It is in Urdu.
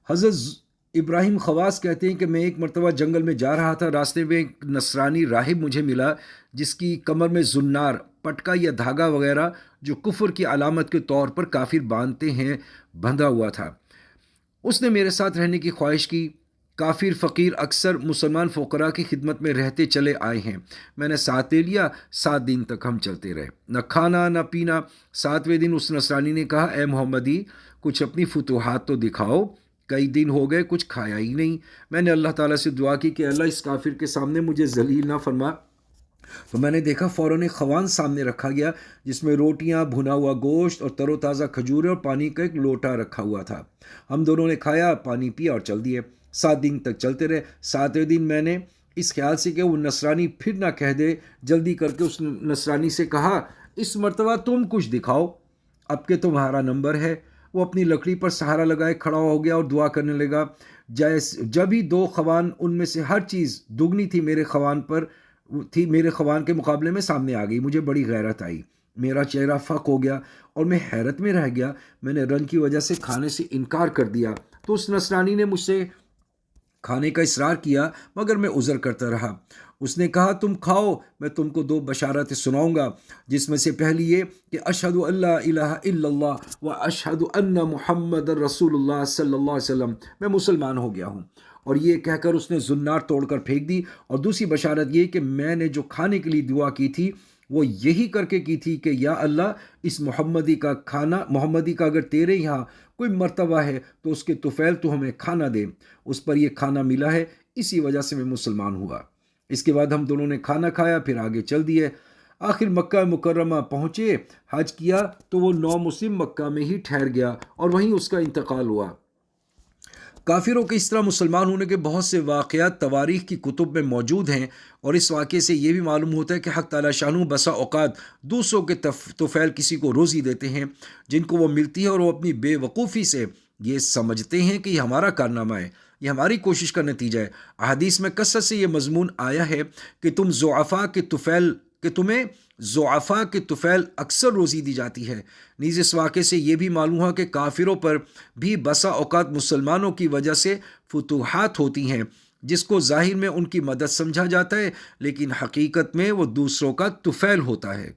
حضرت ابراہیم خواص کہتے ہیں کہ میں ایک مرتبہ جنگل میں جا رہا تھا، راستے میں ایک نصرانی راہب مجھے ملا جس کی کمر میں زنار، پٹکا یا دھاگا وغیرہ جو کفر کی علامت کے طور پر کافر باندھتے ہیں بندھا ہوا تھا۔ اس نے میرے ساتھ رہنے کی خواہش کی۔ کافر فقیر اکثر مسلمان فقراء کی خدمت میں رہتے چلے آئے ہیں۔ میں نے ساتھ لے لیا۔ 7 دن تک ہم چلتے رہے، نہ کھانا نہ پینا۔ 7ویں دن اس نصرانی نے کہا، اے محمدی، کچھ اپنی فتوحات تو دکھاؤ، کئی دن ہو گئے کچھ کھایا ہی نہیں۔ میں نے اللہ تعالیٰ سے دعا کی کہ اللہ اس کافر کے سامنے مجھے ذلیل نہ فرما۔ تو میں نے دیکھا فوراً ایک خوان سامنے رکھا گیا جس میں روٹیاں، بھنا ہوا گوشت اور تر و تازہ کھجوریں اور پانی کا ایک لوٹا رکھا ہوا تھا۔ ہم دونوں نے کھایا، پانی پیا اور چل دیے۔ 7 دن تک چلتے رہے۔ 7ویں دن میں نے اس خیال سے کہ وہ نصرانی پھر نہ کہہ دے، جلدی کر کے اس نصرانی سے کہا، اس مرتبہ تم کچھ دکھاؤ، اب کہ تمہارا نمبر ہے۔ وہ اپنی لکڑی پر سہارا لگائے کھڑا ہو گیا اور دعا کرنے لگا۔ جب ہی 2 خوان، ان میں سے ہر چیز دگنی تھی، میرے خوان کے مقابلے میں سامنے آ گئی۔ مجھے بڑی غیرت آئی، میرا چہرہ فق ہو گیا اور میں حیرت میں رہ گیا۔ میں نے رنج کی وجہ سے کھانے سے انکار کر دیا تو اس نصرانی نے مجھ سے کھانے کا اصرار کیا، مگر میں عذر کرتا رہا۔ اس نے کہا، تم کھاؤ، میں تم کو 2 بشارتیں سناؤں گا، جس میں سے پہلی یہ کہ اشہد ان لا الہ الا اللہ و اشہد ان محمد رسول اللہ صلی اللہ علیہ وسلم، میں مسلمان ہو گیا ہوں۔ اور یہ کہہ کر اس نے زنار توڑ کر پھینک دی۔ اور دوسری بشارت یہ کہ میں نے جو کھانے کے لیے دعا کی تھی وہ یہی کر کے کی تھی کہ یا اللہ، اس محمدی کا اگر تیرے یہاں کوئی مرتبہ ہے تو اس کے طفیل تو ہمیں کھانا دے۔ اس پر یہ کھانا ملا ہے، اسی وجہ سے میں مسلمان ہوا۔ اس کے بعد ہم دونوں نے کھانا کھایا، پھر آگے چل دیے۔ آخر مکہ مکرمہ پہنچے، حج کیا تو وہ نو مسلم مکہ میں ہی ٹھہر گیا اور وہیں اس کا انتقال ہوا۔ کافروں کے اس طرح مسلمان ہونے کے بہت سے واقعات تواریخ کی کتب میں موجود ہیں، اور اس واقعے سے یہ بھی معلوم ہوتا ہے کہ حق تعالیٰ شانہ بسا اوقات دوسروں کے طفیل کسی کو روزی دیتے ہیں جن کو وہ ملتی ہے، اور وہ اپنی بے وقوفی سے یہ سمجھتے ہیں کہ یہ ہمارا کارنامہ ہے، یہ ہماری کوشش کا نتیجہ ہے۔ احادیث میں کثرت سے یہ مضمون آیا ہے کہ تمہیں ضعفاء کے طفیل اکثر روزی دی جاتی ہے۔ نیز اس واقعے سے یہ بھی معلوم ہوا کہ کافروں پر بھی بسا اوقات مسلمانوں کی وجہ سے فتوحات ہوتی ہیں، جس کو ظاہر میں ان کی مدد سمجھا جاتا ہے، لیکن حقیقت میں وہ دوسروں کا طفیل ہوتا ہے۔